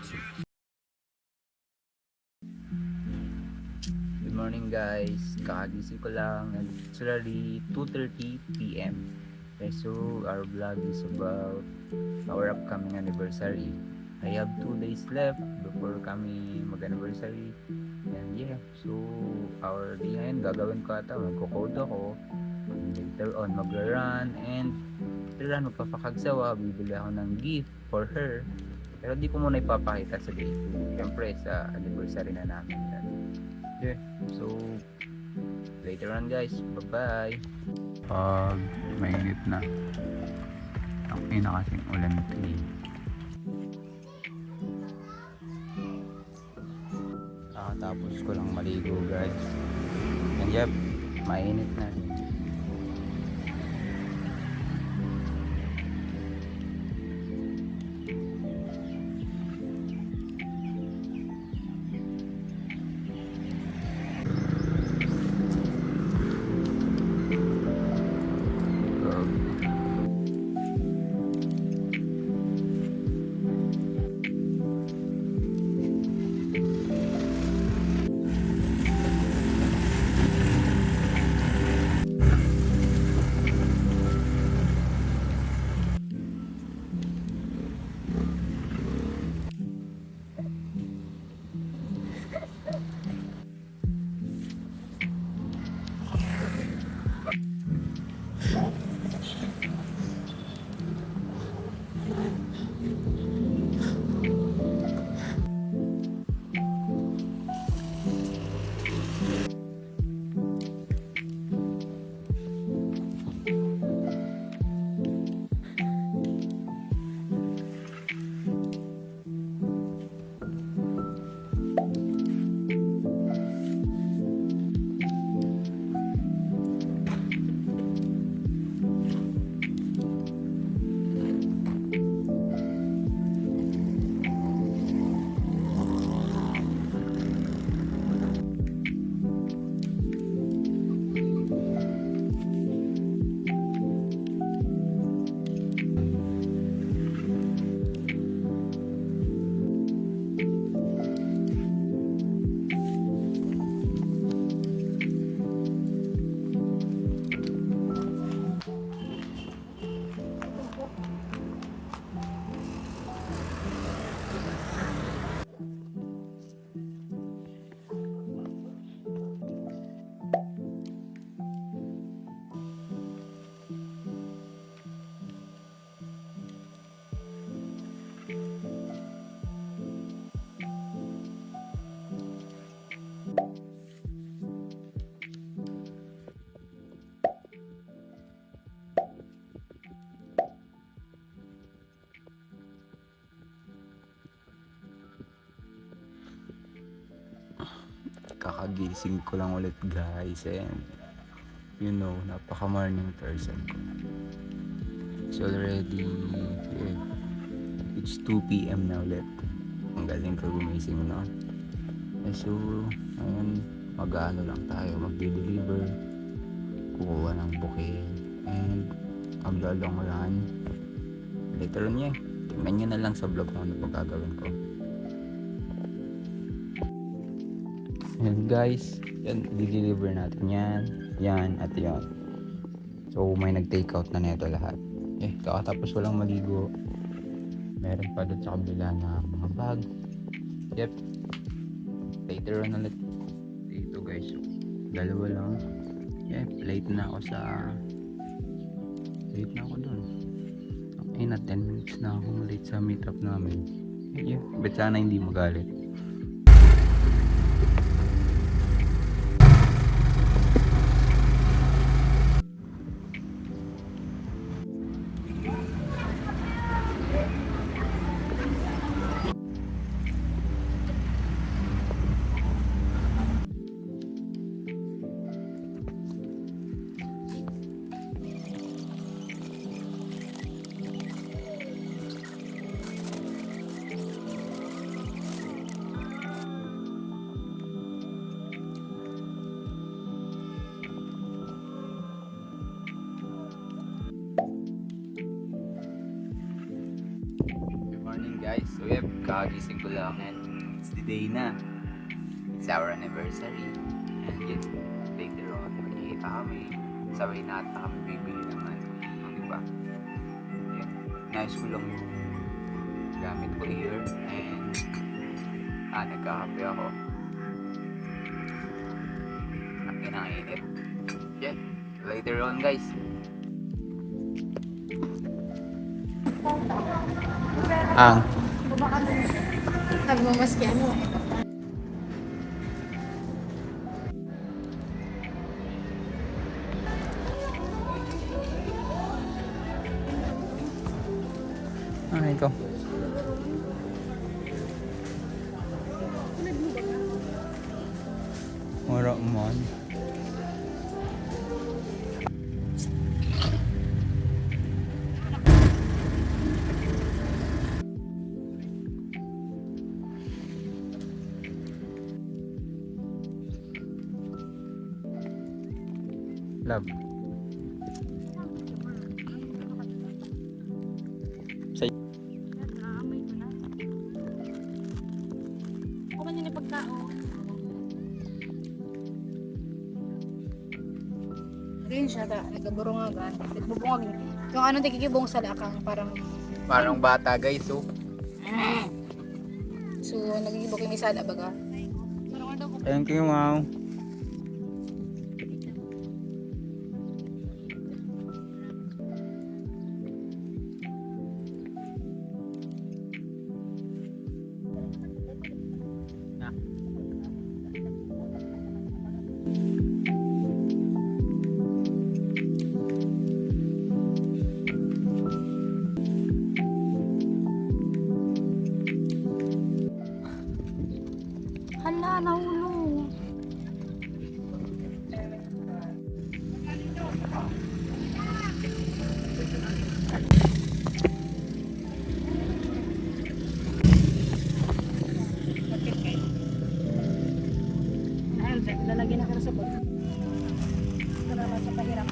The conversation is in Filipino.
Good morning guys, kakagising ko lang and it's already 2:30 p.m. Okay, so our vlog is about our upcoming anniversary. I have 2 days left before kami mag-anniversary. And yeah, so our day ngayon gagawin ko ata, magko-code ako. And later on magra-run and later on magpapakagsawa, bibili ako ng gift for her. Pero di ko muna ipapakita sa day 2. Siyempre sa anniversary na namin yan. Yeah, so later on guys, bye-bye. Pag mainit na, ang ina kasing ulan ito eh. Kakatapos ko lang maligo guys. And yep, mainit na. Kakagising ko lang ulit guys, and you know, napaka morning person ko. It's already it's 2 p.m. na ulit. Ang galing ko gumising na. So ayun, mag-ano lang tayo, magde-deliver, kukuha ng bouquet and maglalong run later on. Tingnan nyo na lang sa vlog kung ano pa gagawin ko. And guys, yan, i-deliver natin yan at yan. So may nag-take out na neto lahat. Kakatapos ko lang maligo. Meron pa doon sa kabila na mga bag. Yep, later on ulit dito guys. So, dalawa lang. Late na ako doon. Okay na, 10 minutes na akong late sa meetup namin. Bet sana hindi magalit. Kakagising ko lang and it's the day na. It's our anniversary. And yun, later on, magkikita kami. Sabay natin kami bibili naman. Di ba? Yun. Nice ko lang yung gamit ko here. And nagkakape ako. Ang kinainit. Yan. Later on guys. Ang Nagmamaski ano. ano ito? Wala man. Love. Sa Naamoy ko na. Kung ano yung pagkaon. Green siya ta, nagkaburungagan. Nagbubungag. Yung anong tikikibong sa lakang parang bata guys, so. So, nagigibok yung isala baga. Thank you, wow. Hala, nahulog. Ayun, lalagyan na ka sa bot. Para sa pahirap.